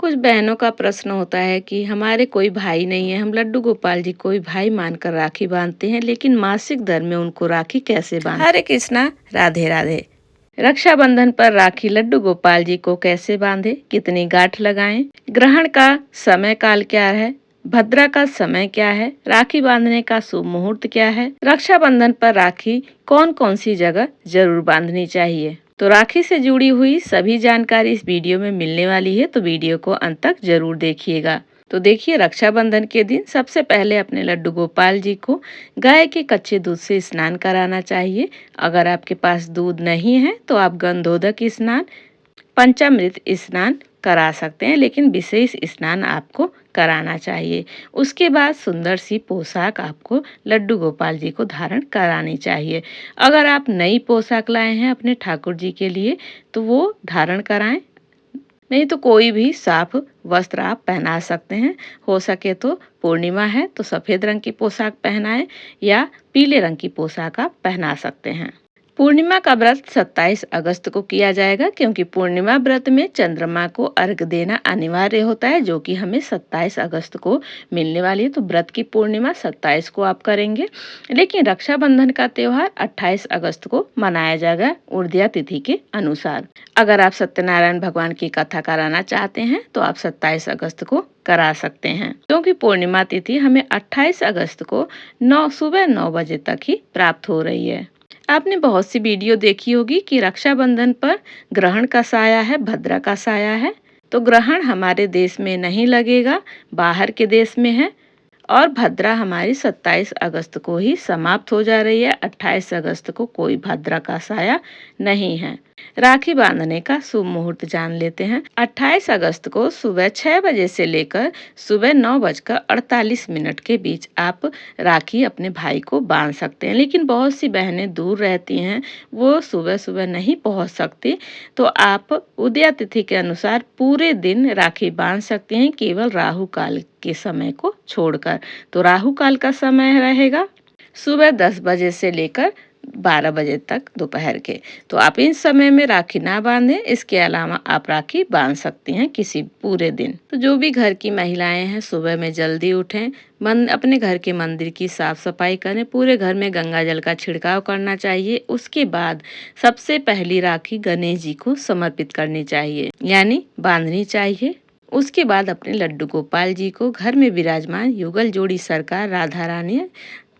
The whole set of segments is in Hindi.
कुछ बहनों का प्रश्न होता है कि हमारे कोई भाई नहीं है, हम लड्डू गोपाल जी को ही भाई मानकर राखी बांधते हैं, लेकिन मासिक धर्म में उनको राखी कैसे बांधे। हरे कृष्णा, राधे राधे। रक्षाबंधन पर राखी लड्डू गोपाल जी को कैसे बांधे, कितनी गांठ लगाएं, ग्रहण का समय काल क्या है, भद्रा का समय क्या है, राखी बांधने का शुभ मुहूर्त क्या है, रक्षाबंधन पर राखी कौन कौन सी जगह जरूर बांधनी चाहिए। तो राखी से जुड़ी हुई सभी जानकारी इस वीडियो में मिलने वाली है, तो वीडियो को अंत तक जरूर देखिएगा। तो देखिए, रक्षाबंधन के दिन सबसे पहले अपने लड्डू गोपाल जी को गाय के कच्चे दूध से स्नान कराना चाहिए। अगर आपके पास दूध नहीं है तो आप गंधोदक स्नान, पंचामृत स्नान करा सकते हैं, लेकिन विशेष स्नान आपको कराना चाहिए। उसके बाद सुंदर सी पोशाक आपको लड्डू गोपाल जी को धारण करानी चाहिए। अगर आप नई पोशाक लाए हैं अपने ठाकुर जी के लिए तो वो धारण कराएं, नहीं तो कोई भी साफ वस्त्र आप पहना सकते हैं। हो सके तो पूर्णिमा है तो सफेद रंग की पोशाक पहनाएं या पीले रंग की पोशाक आप पहना सकते हैं। पूर्णिमा का व्रत 27 अगस्त को किया जाएगा, क्योंकि पूर्णिमा व्रत में चंद्रमा को अर्घ देना अनिवार्य होता है, जो कि हमें 27 अगस्त को मिलने वाली है। तो व्रत की पूर्णिमा 27 को आप करेंगे, लेकिन रक्षाबंधन का त्योहार 28 अगस्त को मनाया जाएगा उर्दिया तिथि के अनुसार। अगर आप सत्यनारायण भगवान की कथा कराना चाहते हैं तो आप 27 अगस्त को करा सकते हैं, क्योंकि पूर्णिमा तिथि हमें 28 अगस्त को सुबह 9 बजे तक ही प्राप्त हो रही है। आपने बहुत सी वीडियो देखी होगी कि रक्षाबंधन पर ग्रहण का साया है, भद्रा का साया है। तो ग्रहण हमारे देश में नहीं लगेगा, बाहर के देश में है, और भद्रा हमारी 27 अगस्त को ही समाप्त हो जा रही है। 28 अगस्त को कोई भद्रा का साया नहीं है। राखी बांधने का शुभ मुहूर्त जान लेते हैं। 28 अगस्त को सुबह 6 बजे से लेकर सुबह 9:48 के बीच आप राखी अपने भाई को बांध सकते हैं, लेकिन बहुत सी बहनें दूर रहती हैं, वो सुबह सुबह नहीं पहुंच सकती, तो आप उदया तिथि के अनुसार पूरे दिन राखी बांध सकते हैं, केवल राहु काल के समय को छोड़कर। तो राहु काल का समय रहेगा सुबह 10 बजे से लेकर 12 बजे तक दोपहर के। तो आप इन समय में राखी ना बांधें, इसके अलावा आप राखी बांध सकती हैं किसी पूरे दिन। तो जो भी घर की महिलाएं हैं, सुबह में जल्दी उठें, अपने घर के मंदिर की साफ सफाई करें, पूरे घर में गंगा जल का छिड़काव करना चाहिए। उसके बाद सबसे पहली राखी गणेश जी को समर्पित करनी चाहिए, यानी बांधनी चाहिए। उसके बाद अपने लड्डू गोपाल जी को घर में विराजमान युगल जोड़ी सरकार राधा रानी,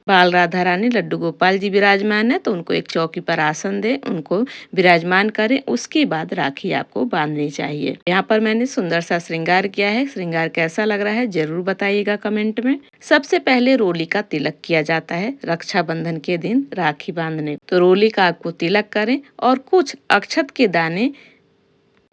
बाल राधा रानी, लड्डू गोपाल जी विराजमान है, तो उनको एक चौकी पर आसन दें, उनको विराजमान करें। उसके बाद राखी आपको बांधनी चाहिए। यहाँ पर मैंने सुंदर सा श्रृंगार किया है। श्रृंगार कैसा लग रहा है जरूर बताइएगा कमेंट में। सबसे पहले रोली का तिलक किया जाता है रक्षाबंधन के दिन राखी बांधने। तो रोली का आपको तिलक करें और कुछ अक्षत के दाने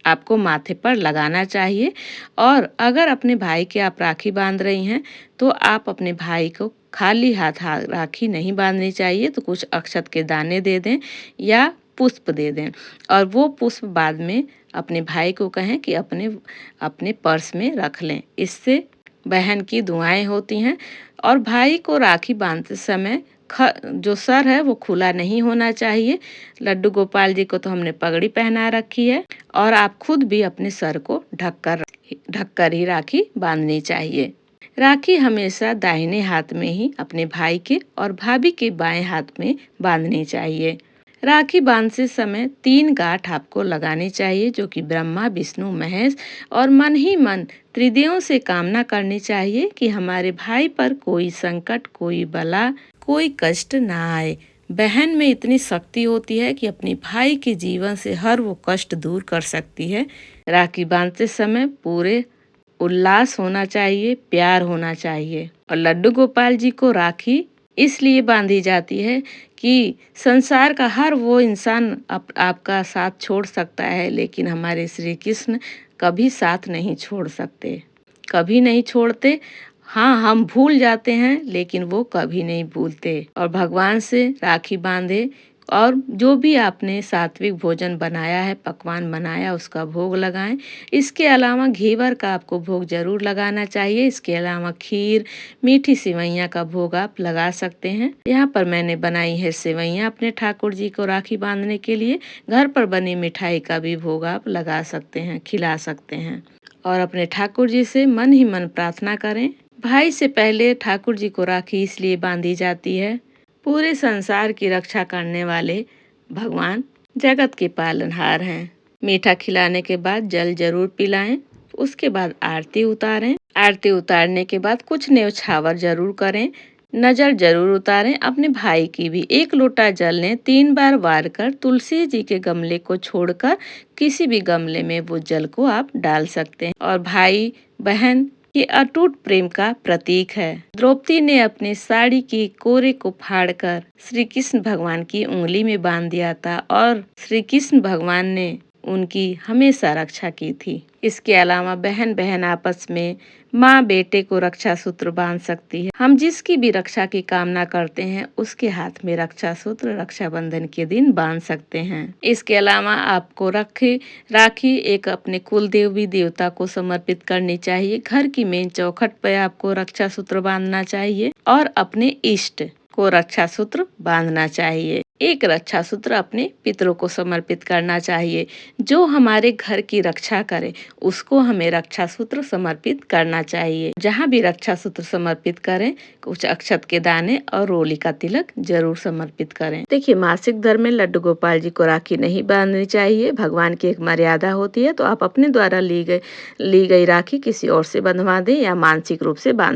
आपको माथे पर लगाना चाहिए। और अगर अपने भाई के आप राखी बांध रही हैं तो आप अपने भाई को खाली हाथ राखी नहीं बांधनी चाहिए, तो कुछ अक्षत के दाने दे दें या पुष्प दे दें, और वो पुष्प बाद में अपने भाई को कहें कि अपने अपने पर्स में रख लें। इससे बहन की दुआएं होती हैं। और भाई को राखी बांधते समय जो सर है वो खुला नहीं होना चाहिए। लड्डू गोपाल जी को तो हमने पगड़ी पहना रखी है, और आप खुद भी अपने सर को ढककर ही राखी बांधनी चाहिए। राखी हमेशा दाहिने हाथ में ही अपने भाई के और भाभी के बाएं हाथ में बांधनी चाहिए। राखी बांधते समय 3 गांठ आपको लगानी चाहिए, जो कि ब्रह्मा, विष्णु, महेश और मन ही मन त्रिदेवों से कामना करनी चाहिए कि हमारे भाई पर कोई संकट, कोई बला, कोई कष्ट ना आए। बहन में इतनी शक्ति होती है कि अपने भाई के जीवन से हर वो कष्ट दूर कर सकती है। राखी बांधते समय पूरे उल्लास होना चाहिए, प्यार होना चाहिए। और लड्डू गोपाल जी को राखी इसलिए बांधी जाती है कि संसार का हर वो इंसान आपका साथ छोड़ सकता है, लेकिन हमारे श्री कृष्ण कभी साथ नहीं छोड़ सकते, कभी नहीं छोड़ते। हाँ, हम भूल जाते हैं, लेकिन वो कभी नहीं भूलते। और भगवान से राखी बांधे, और जो भी आपने सात्विक भोजन बनाया है, पकवान बनाया, उसका भोग लगाएं। इसके अलावा घेवर का आपको भोग जरूर लगाना चाहिए। इसके अलावा खीर, मीठी सेवइयाँ का भोग आप लगा सकते हैं। यहाँ पर मैंने बनाई है सेवइयाँ अपने ठाकुर जी को राखी बांधने के लिए। घर पर बनी मिठाई का भी भोग आप लगा सकते हैं, खिला सकते हैं। और अपने ठाकुर जी से मन ही मन प्रार्थना करें। भाई से पहले ठाकुर जी को राखी इसलिए बांधी जाती है, पूरे संसार की रक्षा करने वाले भगवान जगत के पालनहार हैं। मीठा खिलाने के बाद जल जरूर पिलाएं, उसके बाद आरती उतारें। आरती उतारने के बाद कुछ न्यौछावर जरूर करें, नजर जरूर उतारें अपने भाई की भी। 1 लोटा जल ने 3 बार वार कर तुलसी जी के गमले को छोड़कर किसी भी गमले में वो जल को आप डाल सकते हैं और भाई बहन के अटूट प्रेम का प्रतीक है। द्रौपदी ने अपनी साड़ी की कोरे को फाड़कर श्री कृष्ण भगवान की उंगली में बांध दिया था और श्री कृष्ण भगवान ने उनकी हमेशा रक्षा की थी। इसके अलावा बहन बहन आपस में माँ बेटे को रक्षा सूत्र बांध सकती है। हम जिसकी भी रक्षा की कामना करते हैं उसके हाथ में रक्षा सूत्र रक्षाबंधन के दिन बांध सकते हैं। इसके अलावा आपको राखी एक अपने कुल देवी देवता को समर्पित करनी चाहिए। घर की मेन चौखट पे आपको रक्षा सूत्र बांधना चाहिए और अपने इष्ट को रक्षा सूत्र बांधना चाहिए। एक रक्षा सूत्र अपने पितरों को समर्पित करना चाहिए। जो हमारे घर की रक्षा करे उसको हमें रक्षा सूत्र समर्पित करना चाहिए। जहाँ भी रक्षा सूत्र समर्पित करें कुछ अक्षत के दाने और रोली का तिलक जरूर समर्पित करें। देखिए, मासिक धर्म में लड्डू गोपाल जी को राखी नहीं बांधनी चाहिए। भगवान की एक मर्यादा होती है, तो आप अपने द्वारा ली गई राखी किसी और से बंधवा दें या मानसिक रूप से बांध